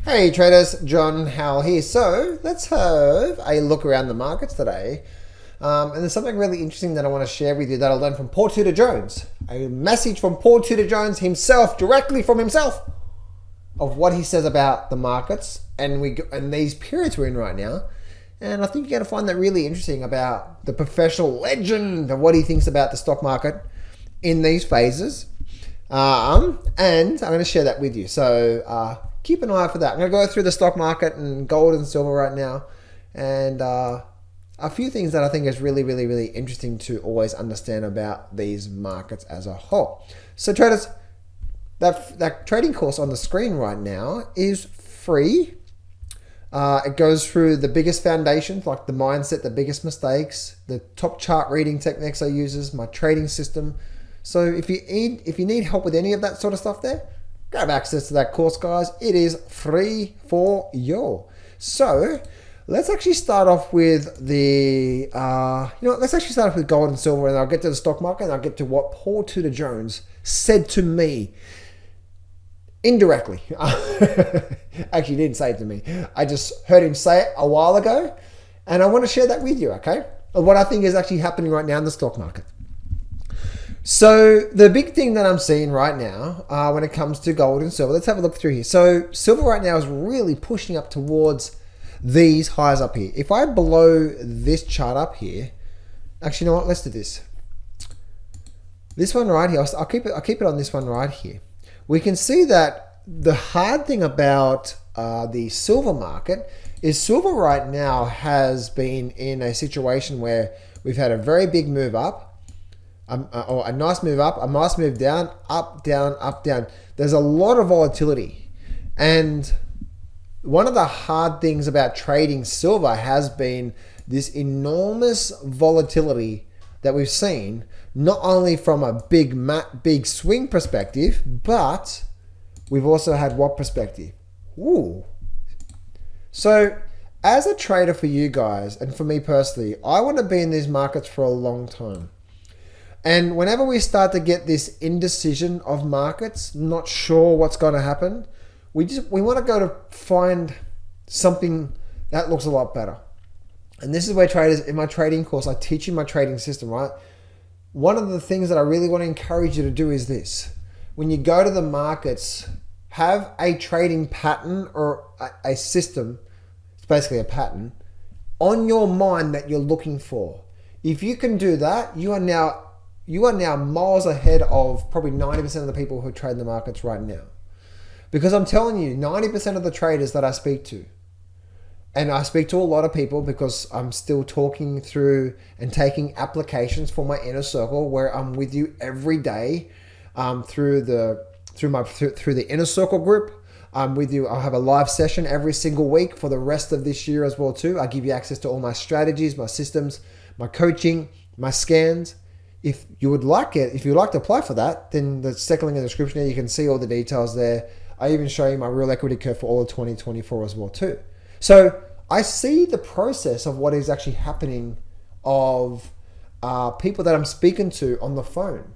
Hey traders, John Howell here. So let's have a look around the markets today. And there's something really interesting that I want to share with you that I learned from Paul Tudor Jones. A message from Paul Tudor Jones himself, directly from himself, of what he says about the markets and these periods we're in right now. And I think you're going to find that really interesting about the professional legend of what he thinks about the stock market in these phases. And I'm going to share that with you. So keep an eye out for that. I'm going to go through the stock market and gold and silver right now. And a few things that I think is really, really, really interesting to always understand about these markets as a whole. So traders, that trading course on the screen right now is free. It goes through the biggest foundations like the mindset, the biggest mistakes, the top chart reading techniques I use, my trading system. So if you need help with any of that sort of stuff there, grab access to that course, guys. It is free for you. So let's actually start off with let's actually start off with gold and silver, and I'll get to the stock market and I'll get to what Paul Tudor Jones said to me indirectly. Actually, he didn't say it to me. I just heard him say it a while ago, and I want to share that with you, okay? What I think is actually happening right now in the stock market. So the big thing that I'm seeing right now when it comes to gold and silver, let's have a look through here. So silver right now is really pushing up towards these highs up here. If I blow this chart up here, actually, you know what? Let's do this. This one right here, I'll keep it on this one right here. We can see that the hard thing about the silver market is silver right now has been in a situation where we've had a very big move up, or a nice move up, a nice move down, up, down, up, down. There's a lot of volatility. And one of the hard things about trading silver has been this enormous volatility that we've seen, not only from a big swing perspective, but we've also had what perspective? Ooh. So as a trader for you guys, and for me personally, I want to be in these markets for a long time. And whenever we start to get this indecision of markets, not sure what's going to happen, we want to go to find something that looks a lot better. And this is where traders, in my trading course, I teach you my trading system, right? One of the things that I really want to encourage you to do is this. When you go to the markets, have a trading pattern or a system, it's basically a pattern, on your mind that you're looking for. If you can do that, you are now miles ahead of probably 90% of the people who trade the markets right now. Because I'm telling you, 90% of the traders that I speak to, and I speak to a lot of people because I'm still talking through and taking applications for my inner circle where I'm with you every day through the inner circle group. I'm with you. I'll have a live session every single week for the rest of this year as well too. I give you access to all my strategies, my systems, my coaching, my scans. If you would like it, if you'd like to apply for that, then the second link in the description there, you can see all the details there. I even show you my real equity curve for all of 2024 as well too. So I see the process of what is actually happening of people that I'm speaking to on the phone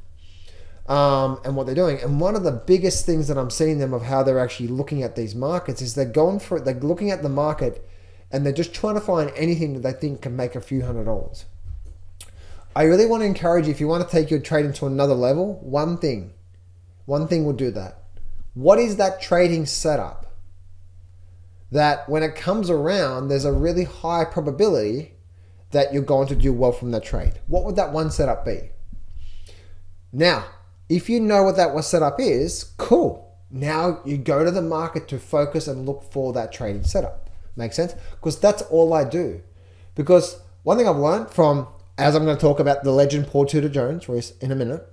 and what they're doing. And one of the biggest things that I'm seeing them of how they're actually looking at these markets is they're looking at the market and they're just trying to find anything that they think can make a few $100s. I really want to encourage you, if you want to take your trading to another level, one thing will do that. What is that trading setup that when it comes around, there's a really high probability that you're going to do well from that trade? What would that one setup be? Now, if you know what that one setup is, cool. Now you go to the market to focus and look for that trading setup. Make sense? Because that's all I do. Because one thing I've learned from, as I'm going to talk about the legend Paul Tudor Jones in a minute,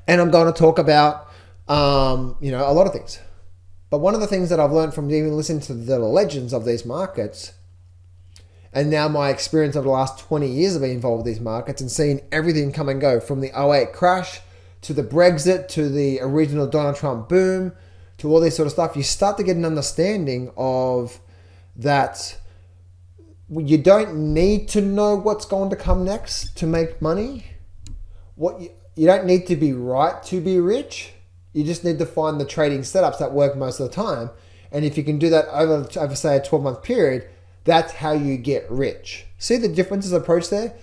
and I'm going to talk about a lot of things. But one of the things that I've learned from even listening to the legends of these markets, and now my experience over the last 20 years of being involved with these markets and seeing everything come and go, from the '08 crash to the Brexit to the original Donald Trump boom to all this sort of stuff, you start to get an understanding of that you don't need to know what's going to come next to make money. You don't need to be right to be rich. You just need to find the trading setups that work most of the time. And if you can do that over say a 12-month period, that's how you get rich. See the differences approach there?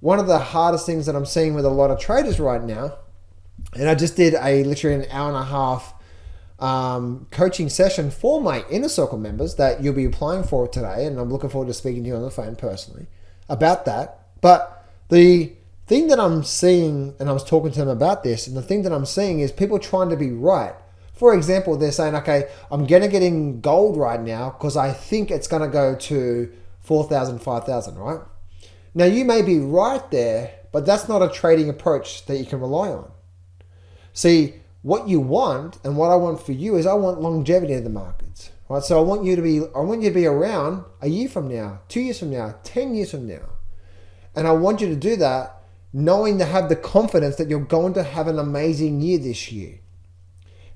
One of the hardest things that I'm seeing with a lot of traders right now, and I just did literally an hour and a half coaching session for my Inner Circle members that you'll be applying for today, and I'm looking forward to speaking to you on the phone personally about that. But the thing that I'm seeing, and I was talking to them about this, and the thing that I'm seeing is people trying to be right. For example, they're saying, okay, I'm going to get in gold right now because I think it's going to go to 4,000, 5,000, right? Now, you may be right there, but that's not a trading approach that you can rely on. See, what you want and what I want for you is I want longevity in the markets, right? So I want you to be around a year from now, 2 years from now, 10 years from now. And I want you to do that knowing to have the confidence that you're going to have an amazing year this year.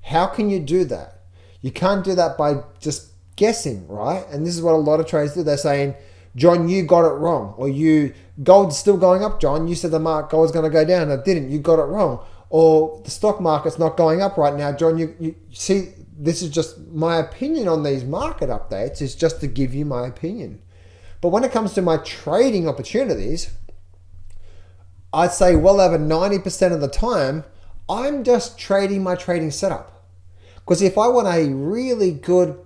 How can you do that? You can't do that by just guessing, right? And this is what a lot of traders do. They're saying, John, you got it wrong. Or gold's still going up, John. You said gold's going to go down. It didn't. You got it wrong. Or the stock market's not going up right now, John. You see, this is just my opinion on these market updates. Is just to give you my opinion. But when it comes to my trading opportunities, I'd say well over 90% of the time, I'm just trading my trading setup. Because if I want a really good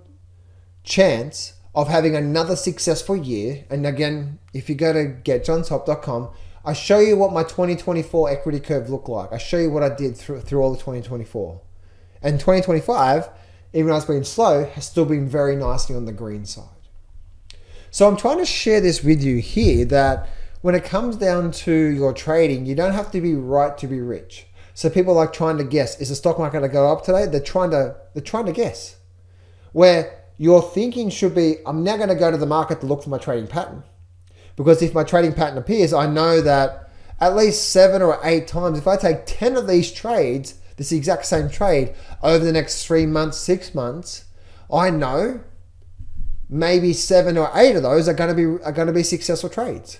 chance of having another successful year, and again, if you go to getjohnshop.com, I show you what my 2024 equity curve looked like. I show you what I did through all of 2024. And 2025, even though it's been slow, has still been very nicely on the green side. So I'm trying to share this with you here that when it comes down to your trading, you don't have to be right to be rich. So people like trying to guess, is the stock market going to go up today? They're trying to guess. Where your thinking should be, I'm now going to go to the market to look for my trading pattern. Because if my trading pattern appears, I know that at least 7 or 8 times, if I take 10 of these trades, this exact same trade, over the next 3 months, 6 months, I know maybe 7 or 8 of those are going to be successful trades.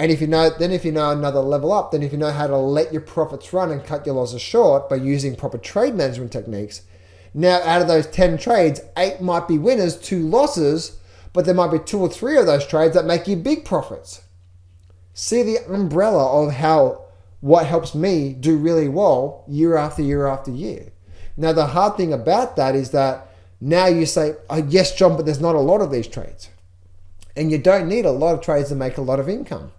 And if you know another level up, then if you know how to let your profits run and cut your losses short by using proper trade management techniques, now out of those 10 trades, 8 might be winners, 2 losses, but there might be 2 or 3 of those trades that make you big profits. See the umbrella of what helps me do really well year after year after year. Now, the hard thing about that is that now you say, oh, yes, John, but there's not a lot of these trades. And you don't need a lot of trades to make a lot of income,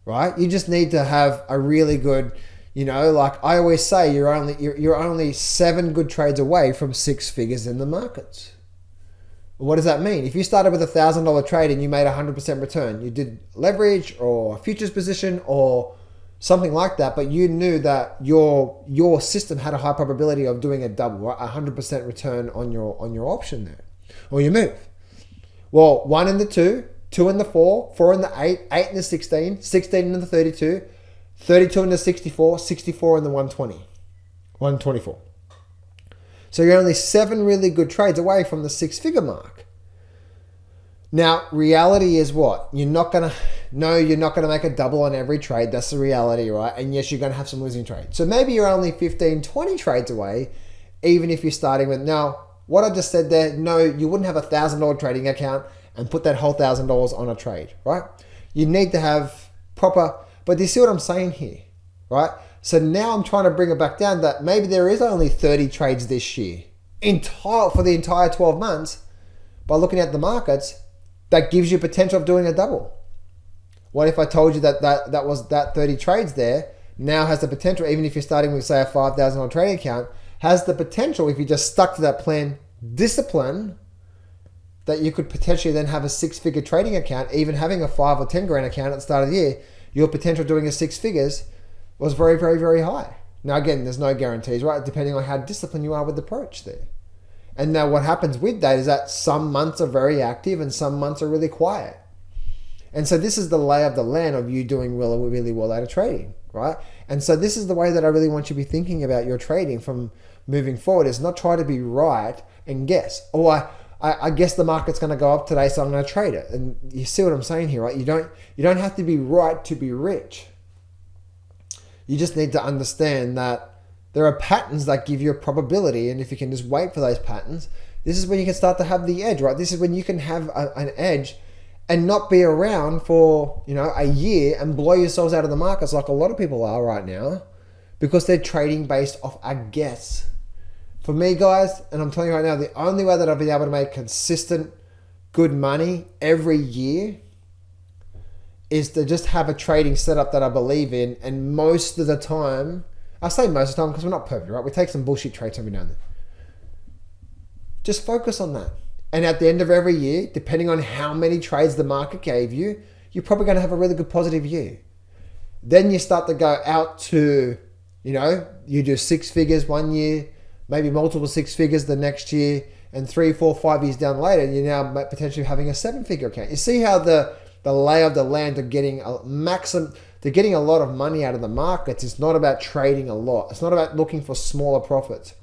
right? You just need to have a really good, like I always say, you're only 7 good trades away from 6 figures in the markets. What does that mean? If you started with a $1,000 trade and you made 100% return, you did leverage or a futures position or something like that, but you knew that your system had a high probability of doing a double, right? 100% return on your option there, or your move. Well, 1 in the 2, 2 in the 4, 4 in the 8, 8 in the 16, 16 in the 32, 32 in the 64, 64 in the 120, 124. So you're only 7 really good trades away from the 6-figure mark. Now, reality is what? You're not going to make a double on every trade. That's the reality, right? And yes, you're going to have some losing trades. So maybe you're only 15, 20 trades away, even if you're starting with, now, what I just said there, no, you wouldn't have a $1,000 trading account and put that whole $1,000 on a trade, right? You need to have proper, but do you see what I'm saying here, right? So now I'm trying to bring it back down that maybe there is only 30 trades this year for the entire 12 months by looking at the markets that gives you potential of doing a double. What if I told you that 30 trades there now has the potential, even if you're starting with say a $5,000 trading account, has the potential, if you just stuck to that plan discipline, that you could potentially then have a 6-figure trading account, even having a 5 or 10 grand account at the start of the year, your potential doing a 6 figures was very, very, very high. Now, again, there's no guarantees, right? Depending on how disciplined you are with the approach there. And now what happens with that is that some months are very active and some months are really quiet. And so this is the lay of the land of you doing really, really well out of trading, right? And so this is the way that I really want you to be thinking about your trading from moving forward, is not try to be right and guess. Oh, I guess the market's going to go up today, so I'm going to trade it. And you see what I'm saying here, right? You don't have to be right to be rich. You just need to understand that There are patterns that give you a probability, and if you can just wait for those patterns, this is when you can start to have the edge, right? This is when you can have an edge and not be around for, a year and blow yourselves out of the markets like a lot of people are right now, because they're trading based off a guess. For me, guys, and I'm telling you right now, the only way that I've been able to make consistent good money every year is to just have a trading setup that I believe in. And most of the time, I say most of the time because we're not perfect, right? We take some bullshit trades every now and then. Just focus on that. And at the end of every year, depending on how many trades the market gave you, you're probably going to have a really good positive year. Then you start to go out to, you do 6 figures one year, maybe multiple 6 figures the next year, and 3, 4, 5 years down later, you're now potentially having a 7-figure account. You see how the lay of the land of getting a lot of money out of the markets. It's not about trading a lot. It's not about looking for smaller profits.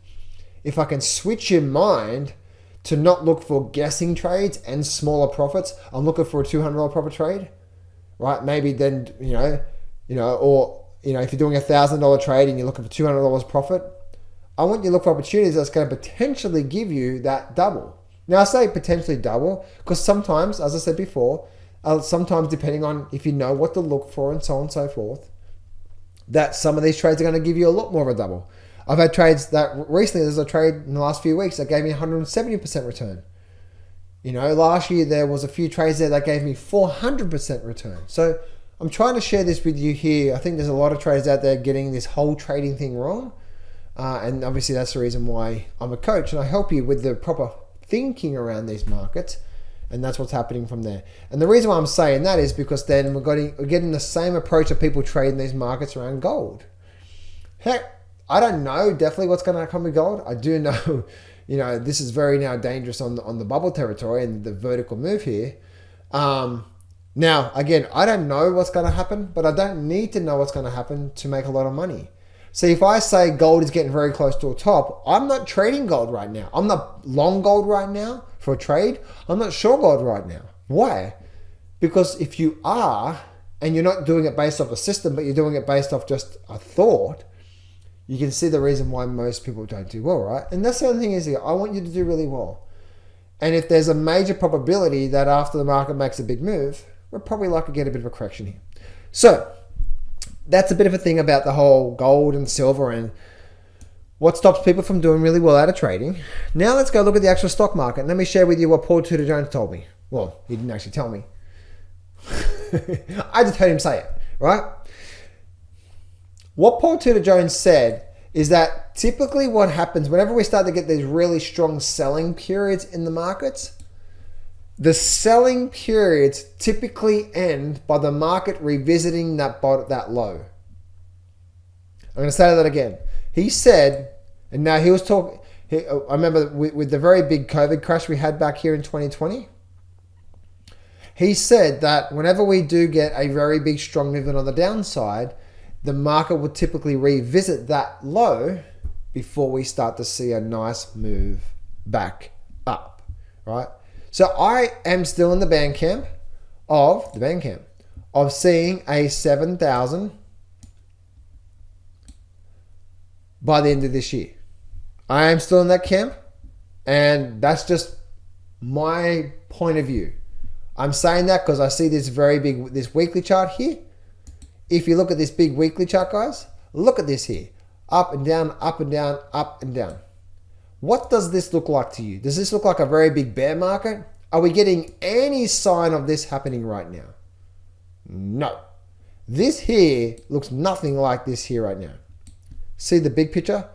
If I can switch your mind to not look for guessing trades and smaller profits, I'm looking for a $200 profit trade, right? Maybe then, or if you're doing a $1,000 trade and you're looking for $200 profit, I want you to look for opportunities that's going to potentially give you that double. Now I say potentially double because sometimes, as I said before, sometimes depending on if you know what to look for and so on and so forth, that some of these trades are going to give you a lot more of a double. I've had trades that recently, there's a trade in the last few weeks that gave me 170% return. Last year there was a few trades there that gave me 400% return. So I'm trying to share this with you here. I think there's a lot of traders out there getting this whole trading thing wrong. And obviously that's the reason why I'm a coach and I help you with the proper thinking around these markets. And that's what's happening from there. And the reason why I'm saying that is because then we're getting the same approach of people trading these markets around gold. Heck, I don't know definitely what's going to come with gold. I do know, this is very now dangerous on the bubble territory and the vertical move here. Now, again, I don't know what's going to happen, but I don't need to know what's going to happen to make a lot of money. So if I say gold is getting very close to a top, I'm not trading gold right now. I'm not long gold right now for a trade. I'm not short gold right now. Why? Because if you are, and you're not doing it based off a system, but you're doing it based off just a thought, you can see the reason why most people don't do well, right? And that's the other thing is here, I want you to do really well. And if there's a major probability that after the market makes a big move, we're probably likely to get a bit of a correction here. So that's a bit of a thing about the whole gold and silver and what stops people from doing really well out of trading. Now let's go look at the actual stock market. And let me share with you what Paul Tudor Jones told me. Well, he didn't actually tell me. I just heard him say it, right? What Paul Tudor Jones said is that typically what happens whenever we start to get these really strong selling periods in the markets, the selling periods typically end by the market revisiting that low. I'm going to say that again. He said, and now he was talking, I remember with the very big COVID crash we had back here in 2020, he said that whenever we do get a very big strong movement on the downside, the market will typically revisit that low before we start to see a nice move back up, right? So I am still in the band camp of seeing a 7,000 by the end of this year. I am still in that camp, and that's just my point of view. I'm saying that because I see this weekly chart here. If you look at this big weekly chart, guys, look at this here. Up and down, up and down, up and down. What does this look like to you? Does this look like a very big bear market? Are we getting any sign of this happening right now? No. This here looks nothing like this here right now. See the big picture?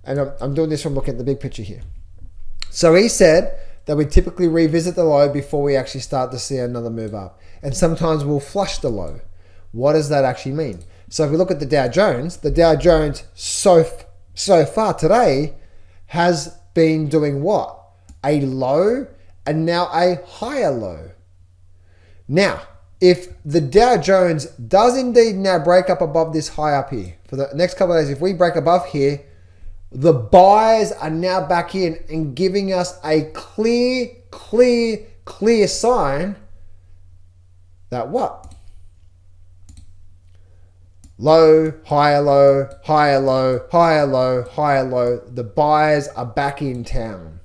And I'm doing this from looking at the big picture here. So he said that we typically revisit the low before we actually start to see another move up. And sometimes we'll flush the low. What does that actually mean? So if we look at the Dow Jones so far today has been doing what? A low and now a higher low. Now, if the Dow Jones does indeed now break up above this high up here, for the next couple of days, if we break above here, the buyers are now back in and giving us a clear sign that what? Low, higher low, higher low, higher low, higher low. The buyers are back in town.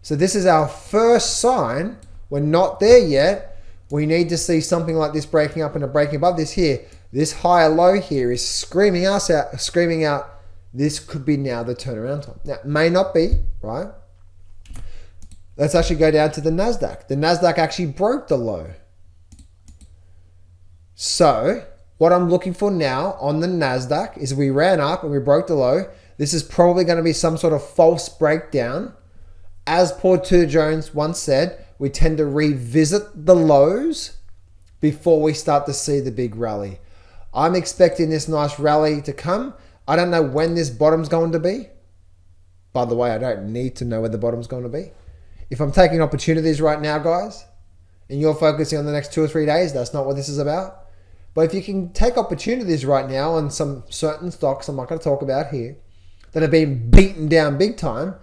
So this is our first sign. We're not there yet. We need to see something like this breaking up and a breaking above this here. This higher low here is screaming out, this could be now the turnaround time. Now, it may not be, right? Let's actually go down to the Nasdaq. The Nasdaq actually broke the low. So what I'm looking for now on the Nasdaq is we ran up and we broke the low. This is probably going to be some sort of false breakdown. As Paul Tudor Jones once said, we tend to revisit the lows before we start to see the big rally. I'm expecting this nice rally to come. I don't know when this bottom's going to be. By the way, I don't need to know when the bottom's going to be. If I'm taking opportunities right now, guys, and you're focusing on the next 2 or 3 days, that's not what this is about. But if you can take opportunities right now on some certain stocks I'm not going to talk about here that have been beaten down big time,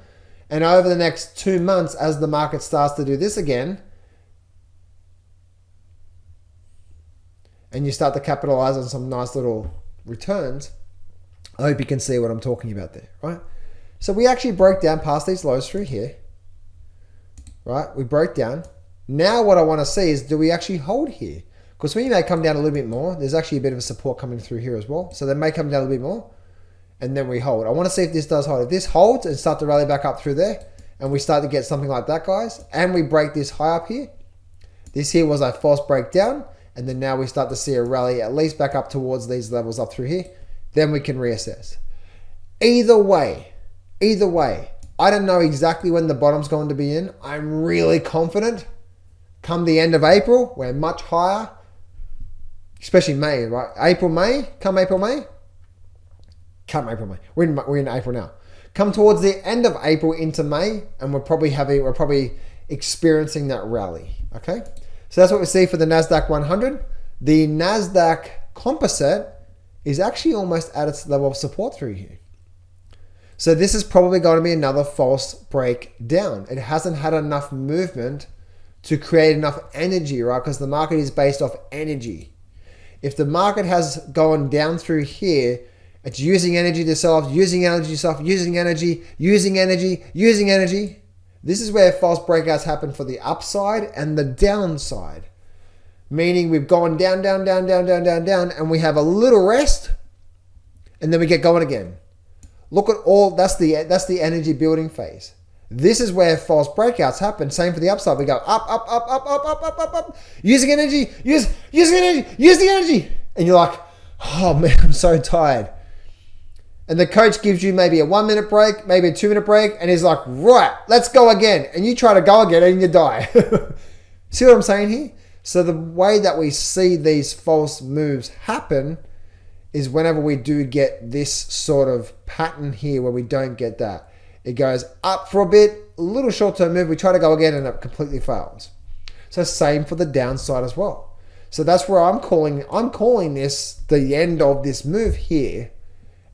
and over the next 2 months as the market starts to do this again, and you start to capitalize on some nice little returns, I hope you can see what I'm talking about there, right? So we actually broke down past these lows through here, right? We broke down. Now what I want to see is, do we actually hold here? Because we may come down a little bit more. There's actually a bit of a support coming through here as well. So they may come down a little bit more and then we hold. I want to see if this does hold. If this holds and start to rally back up through there and we start to get something like that, guys, and we break this high up here, this here was a false breakdown, and then now we start to see a rally at least back up towards these levels up through here, then we can reassess. Either way, I don't know exactly when the bottom's going to be in. I'm really confident come the end of April, we're much higher. Especially May, right? April, May. We're in April now. Come towards the end of April into May, and we're probably experiencing that rally. Okay, so that's what we see for the Nasdaq 100. The Nasdaq Composite is actually almost at its level of support through here. So this is probably going to be another false breakdown. It hasn't had enough movement to create enough energy, right? Because the market is based off energy. If the market has gone down through here, it's using energy to sell off, using energy to sell off, using energy. This is where false breakouts happen for the upside and the downside. Meaning we've gone down, and we have a little rest, and then we get going again. Look at all, that's the energy building phase. This is where false breakouts happen. Same for the upside. We go up. Using energy, use the energy. And you're like, oh man, I'm so tired. And the coach gives you maybe a 1 minute break, maybe a 2 minute break. And he's like, right, let's go again. And you try to go again and you die. See what I'm saying here? So the way that we see these false moves happen is whenever we do get this sort of pattern here where we don't get that. It goes up for a bit, a little short-term move. We try to go again and it completely fails. So same for the downside as well. So that's where I'm calling this the end of this move here,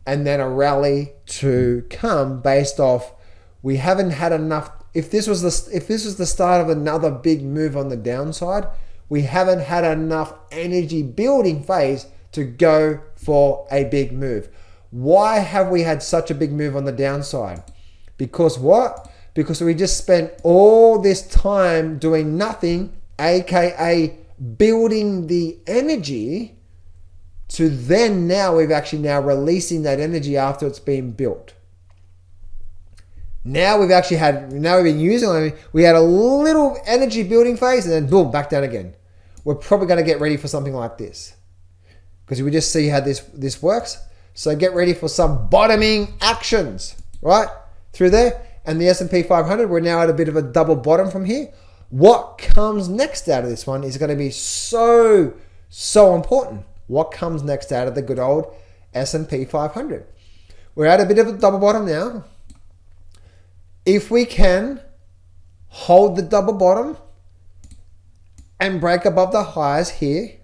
and then a rally to come based off we haven't had enough. If this was the start of another big move on the downside, we haven't had enough energy building phase to go for a big move. Why have we had such a big move on the downside? Because what? Because we just spent all this time doing nothing, aka building the energy, to then now we've actually now releasing that energy after it's been built. Now we've been using it. We had a little energy building phase and then boom, back down again. We're probably going to get ready for something like this because we just see how this works. So get ready for some bottoming actions, right? Through there, and the S&P 500, we're now at a bit of a double bottom from here. What comes next out of this one is going to be so important. What comes next out of the good old S&P 500? We're at a bit of a double bottom now. If we can hold the double bottom and break above the highs here,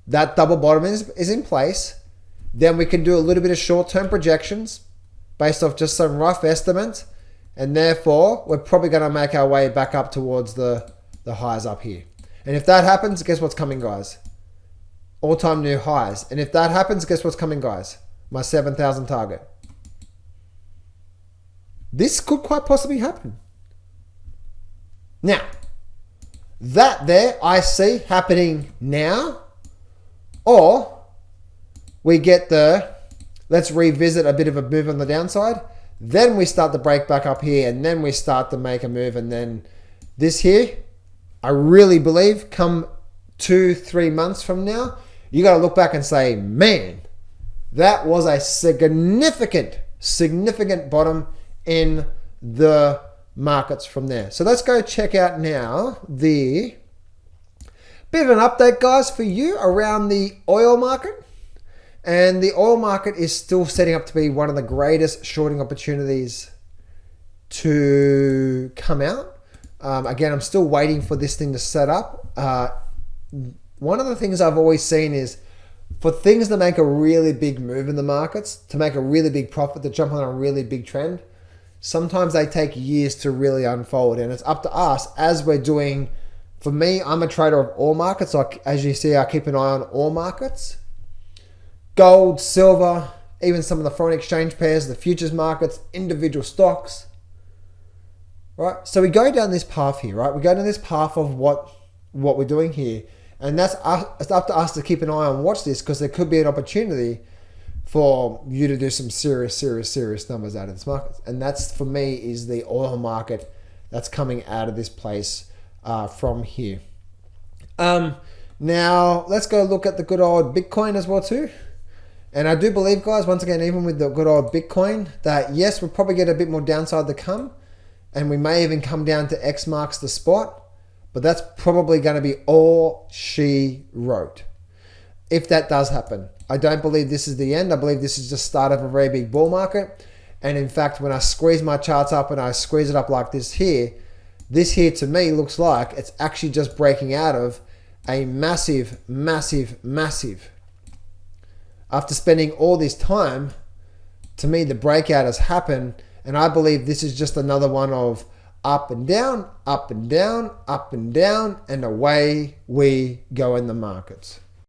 that double bottom is in place. Then we can do a little bit of short-term projections based off just some rough estimates. And therefore, we're probably going to make our way back up towards the highs up here. And if that happens, guess what's coming, guys? all-time new highs. And if that happens, guess what's coming, guys? My 7,000 target. This could quite possibly happen. Now, that there I see happening now, or we get the, let's revisit a bit of a move on the downside. Then we start to break back up here, and then we start to make a move. And then this here, I really believe come 2-3 months from now, you got to look back and say, man, that was a significant bottom in the markets from there. So let's go check out now the bit of an update, guys, for you around the oil market. And the oil market is still setting up to be one of the greatest shorting opportunities to come out. Again, I'm still waiting for this thing to set up. One of the things I've always seen is for things to make a really big move in the markets, to make a really big profit, to jump on a really big trend, sometimes they take years to really unfold. And it's up to us as we're doing. For me, I'm a trader of all markets. So as you see, I keep an eye on all markets. Gold, silver, even some of the foreign exchange pairs, the futures markets, individual stocks, right? So we go down this path here, right? We go down this path of what we're doing here. And it's up to us to keep an eye on watch this, because there could be an opportunity for you to do some serious numbers out of this market. And that's, for me, is the oil market that's coming out of this place from here. Now, let's go look at the good old Bitcoin as well too. And I do believe, guys, once again, even with the good old Bitcoin, that yes, we'll probably get a bit more downside to come. And we may even come down to X marks the spot. But that's probably going to be all she wrote. If that does happen. I don't believe this is the end. I believe this is just start of a very big bull market. And in fact, when I squeeze my charts up and I squeeze it up like this here to me looks like it's actually just breaking out of a massive. After spending all this time, to me, the breakout has happened. And I believe this is just another one of up and down, up and down, up and down, and away we go in the markets.